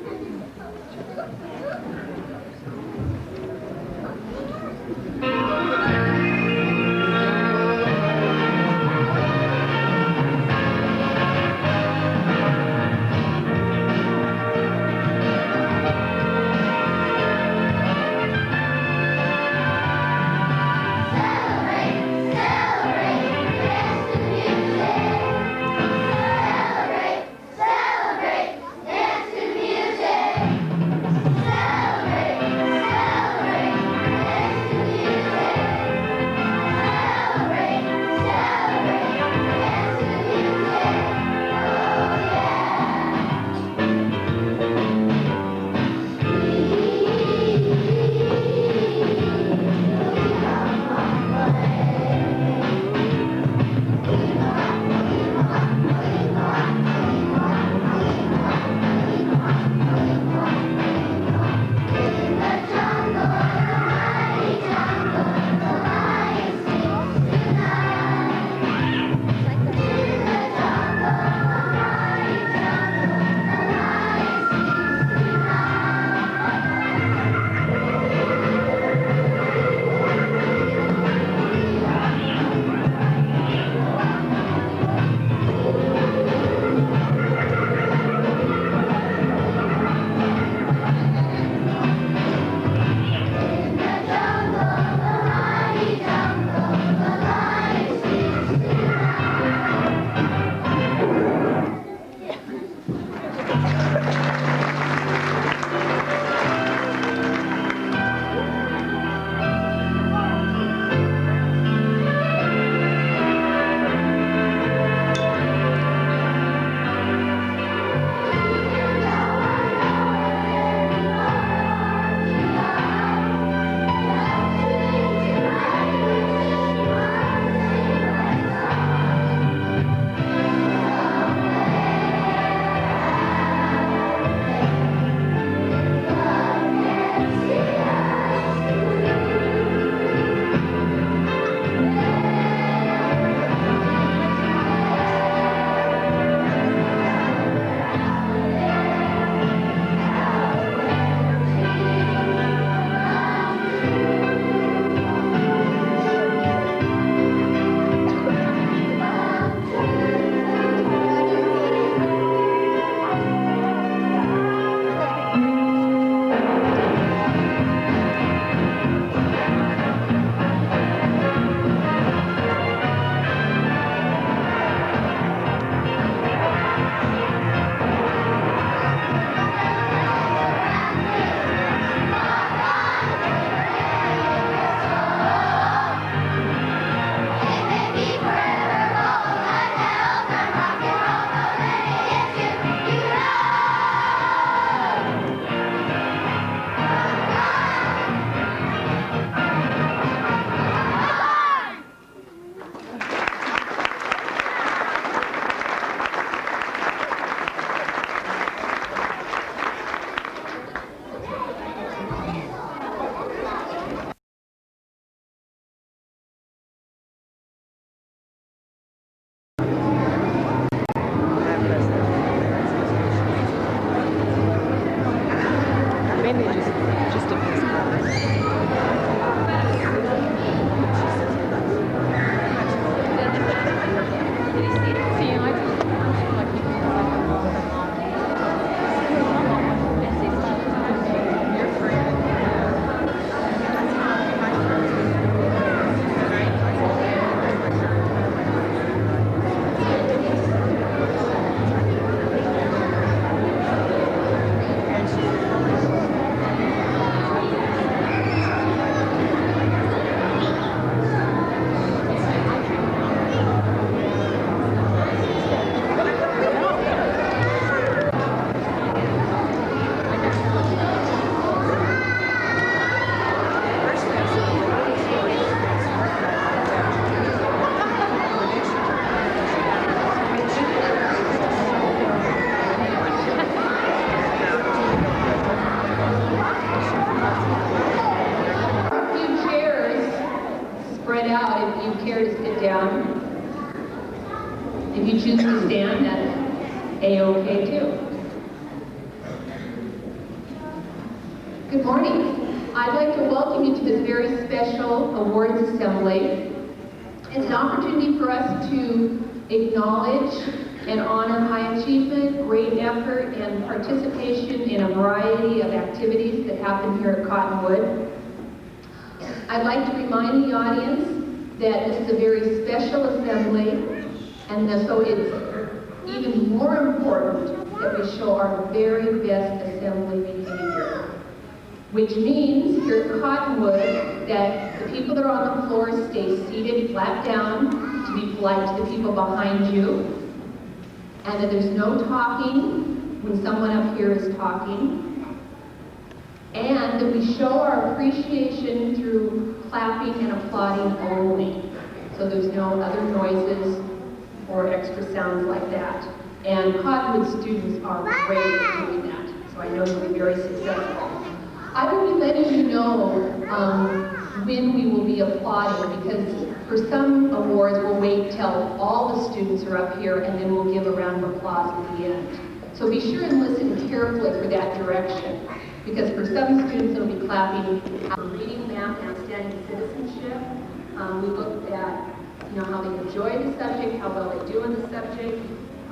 If you choose to stand, that's A-OK too. Good morning. I'd like to welcome you to this very special awards assembly. It's an opportunity for us to acknowledge and honor high achievement, great effort, and participation in a variety of activities that happen here at Cottonwood. I'd like to remind the audience that this is a very special assembly, and so it's even more important that we show our very best assembly behavior. Which means here at Cottonwood that the people that are on the floor stay seated flat down to be polite to the people behind you, and that there's no talking when someone up here is talking, and that we show our appreciation through clapping and applauding only. So there's no other noises or extra sounds like that. And Cottonwood students are great at doing that, so I know you'll be very successful. I will be letting you know when we will be applauding, because for some awards we'll wait till all the students are up here and then we'll give a round of applause at the end. So be sure and listen carefully for that direction, because for some students it'll be clapping, reading, math, and outstanding citizenship. We looked at how they enjoy the subject, how well they do in the subject,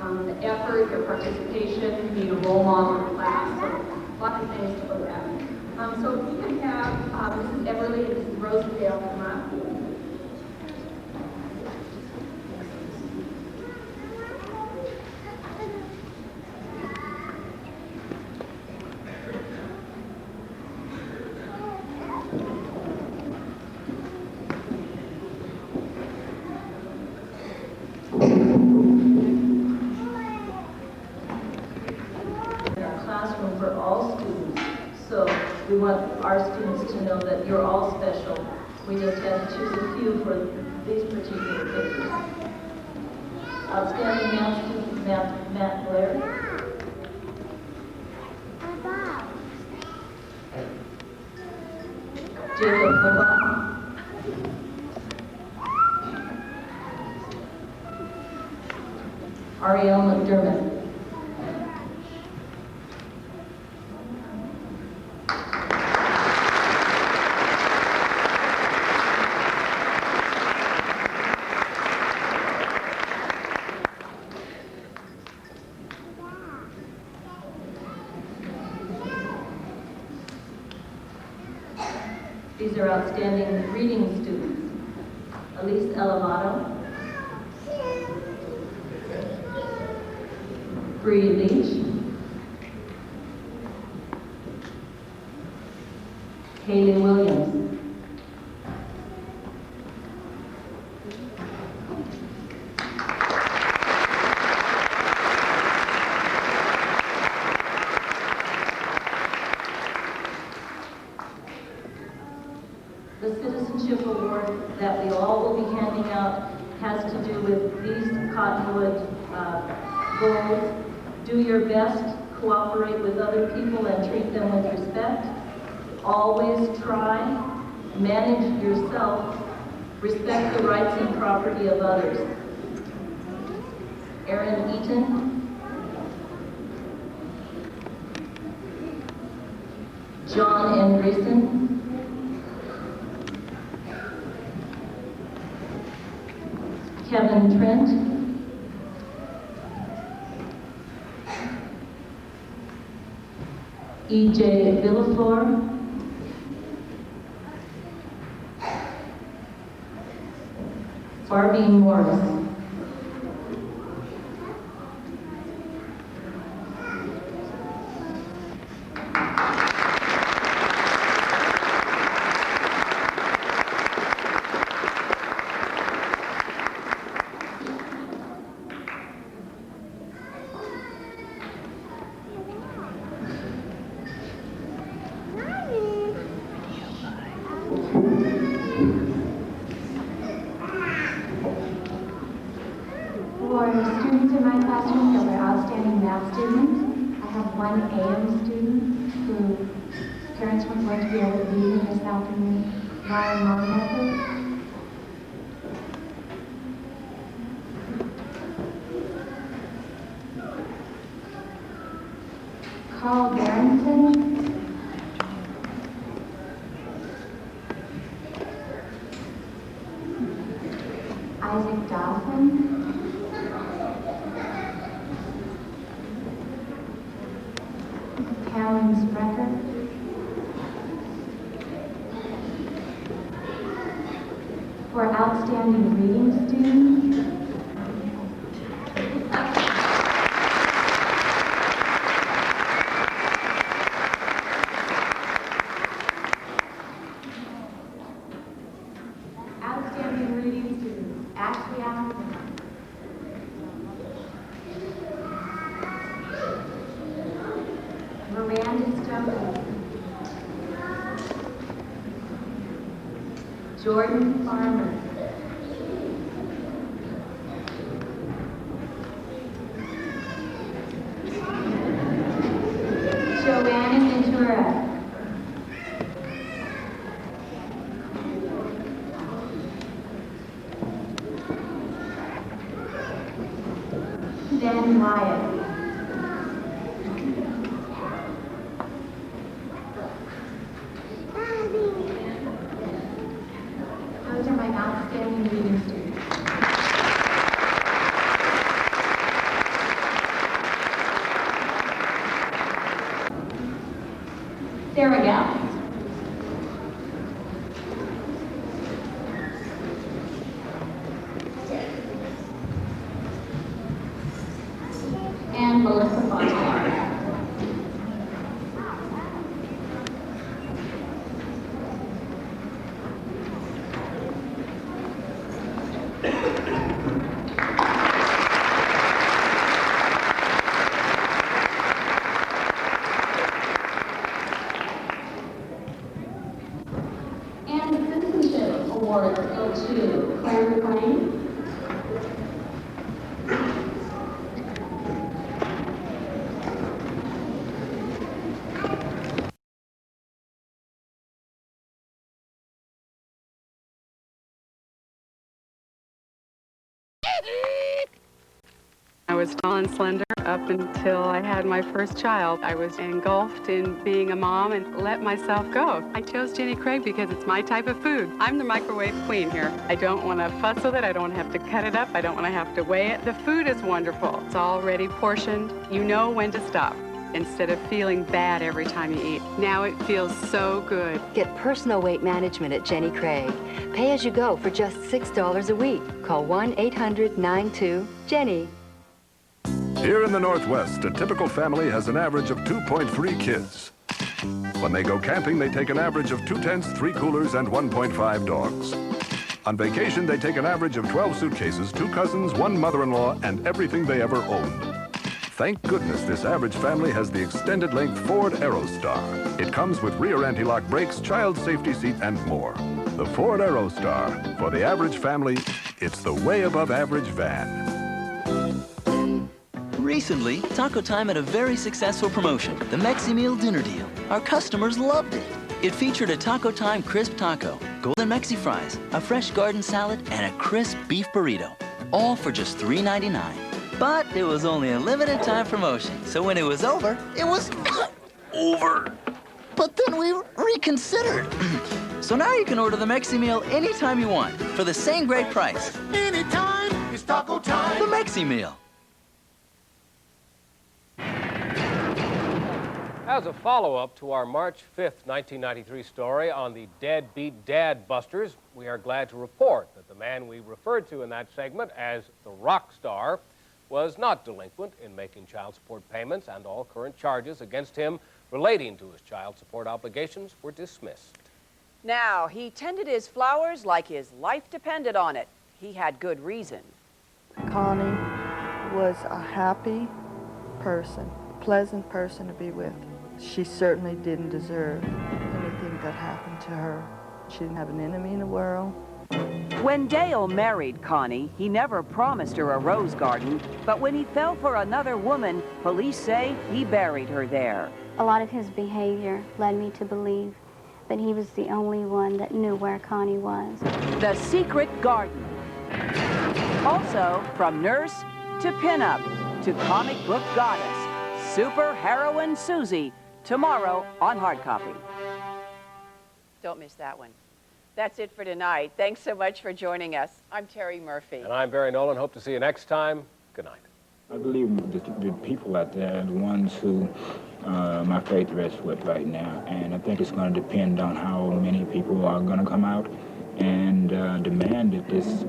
the effort, their participation, being a role model in class, so lots of things to look at. So if we can have Mrs. Everly and Mrs. Rosendale come up. classroom for all students. So we want our students to know that you're all special. We just had to choose a few for these particular pictures. Outstanding math student, Matt Blair. Jacob Kobach. Ariel McDermott. These are outstanding reading students. Elise Elevado. Bree Leach. Haley Williams. The Citizenship Award that we all will be handing out has to do with these Cottonwood goals. Do your best, cooperate with other people and treat them with respect. Always try, manage yourself, respect the rights and property of others. Erin Eaton. John Andreessen. Kevin Trent. E.J. Villaflor. Barbie Morris. For students in my classroom that were outstanding math students, I have one AM student who parents weren't going to be able to be here this afternoon, Ryan Longnecker. Carl Berenson. Isaac Dawson. Callan Sprecher. For outstanding reading students, outstanding reading students, Ashley Allison. Miranda Stone. Jordan Farmer. Joanna Ventura. Ben Wyatt. Those are my outstanding reading students. Sarah Gall. And Melissa Fontaine. was tall and slender up until I had my first child. I was engulfed in being a mom and let myself go. I chose Jenny Craig because it's my type of food. I'm the microwave queen here. I don't want to fuss with it. I don't want to have to cut it up. I don't want to have to weigh it. The food is wonderful. It's already portioned. You know when to stop instead of feeling bad every time you eat. Now it feels so good. Get personal weight management at Jenny Craig. Pay as you go for just $6 a week. Call 1-800-92-JENNY. Here in the Northwest, a typical family has an average of 2.3 kids. When they go camping, they take an average of 2 tents, 3 coolers, and 1.5 dogs. On vacation, they take an average of 12 suitcases, 2 cousins, 1 mother-in-law, and everything they ever owned. Thank goodness this average family has the extended-length Ford Aerostar. It comes with rear anti-lock brakes, child safety seat, and more. The Ford Aerostar. For the average family, it's the way above average van. Recently, Taco Time had a very successful promotion, the Mexi Meal Dinner Deal. Our customers loved it. It featured a Taco Time crisp taco, golden Mexi fries, a fresh garden salad, and a crisp beef burrito, all for just $3.99. But it was only a limited time promotion, so when it was over, it was over. But then we reconsidered. So now you can order the Mexi Meal anytime you want for the same great price. Anytime is Taco Time. The Mexi Meal. As a follow-up to our March 5th, 1993 story on the Deadbeat Dad Busters, we are glad to report that the man we referred to in that segment as the rock star was not delinquent in making child support payments, and all current charges against him relating to his child support obligations were dismissed. Now, he tended his flowers like his life depended on it. He had good reason. Connie was a happy person, pleasant person to be with. She certainly didn't deserve anything that happened to her. She didn't have an enemy in the world. When Dale married Connie, he never promised her a rose garden, but when he fell for another woman, police say he buried her there. A lot of his behavior led me to believe that he was the only one that knew where Connie was. The Secret Garden. Also, from nurse to pinup to comic book goddess, super heroine Susie, tomorrow on hard copy. Don't miss that one. That's it for tonight. Thanks so much for joining us. I'm Terry Murphy. And I'm Barry Nolan. Hope to see you next time. Good night. I believe the people out there are the ones who my faith rests with right now. And I think it's going to depend on how many people are going to come out and demand that this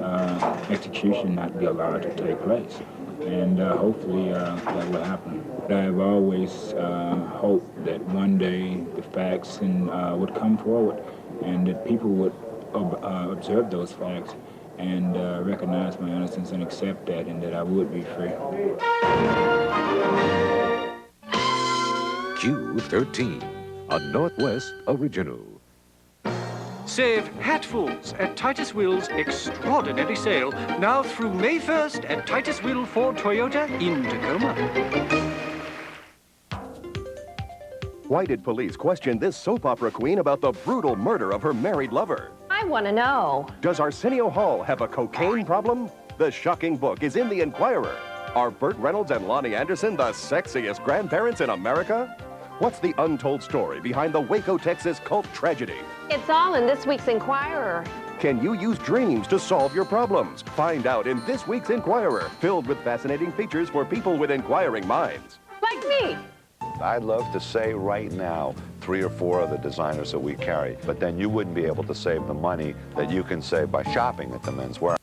execution not be allowed to take place. And hopefully that will happen. I've always hoped that one day the facts would come forward and that people would observe those facts and recognize my innocence and accept that, and that I would be free. Q13, a Northwest original. Save hatfuls at Titus Will's extraordinary sale, now through May 1st at Titus Will Ford Toyota in Tacoma. Why did police question this soap opera queen about the brutal murder of her married lover? I want to know. Does Arsenio Hall have a cocaine problem? The shocking book is in the Inquirer. Are Burt Reynolds and Lonnie Anderson the sexiest grandparents in America? What's the untold story behind the Waco, Texas cult tragedy? It's all in this week's Inquirer. Can you use dreams to solve your problems? Find out in this week's Inquirer, filled with fascinating features for people with inquiring minds. Like me. I'd love to say right now 3 or 4 of the designers that we carry, but then you wouldn't be able to save the money that you can save by shopping at the men's wear.